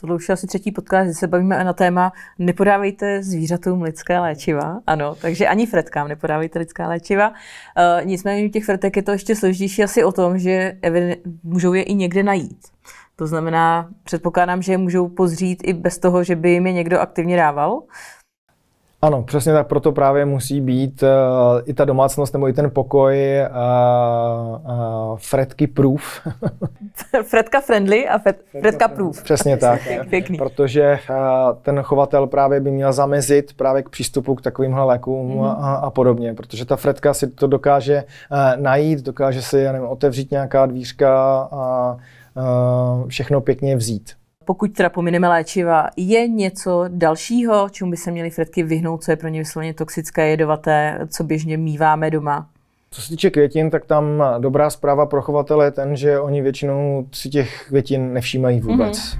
Tohle už je asi třetí podcast, kdy se bavíme na téma nepodávejte zvířatům lidské léčiva. Ano, takže ani fretkám nepodávejte lidská léčiva. Nicméně u těch fretek je to ještě složitější asi o tom, že můžou je i někde najít. To znamená, předpokládám, že je můžou pozřít i bez toho, že by jim je někdo aktivně dával. Ano, přesně tak, proto právě musí být i ta domácnost nebo i ten pokoj fretky proof. Fretka friendly a fretka proof. Přesně tak, Pěkný. protože ten chovatel právě by měl zamezit právě k přístupu k takovýmhle lékům a podobně, protože ta fretka si to dokáže najít, dokáže si otevřít nějaká dvířka a všechno pěkně vzít. Pokud teda pomineme léčiva, je něco dalšího, čemu by se měly fretky vyhnout, co je pro ně vysloveně toxické, jedovaté, co běžně míváme doma? Co se týče květin, tak tam dobrá zpráva pro chovatele je ten, že oni většinou si těch květin nevšímají vůbec.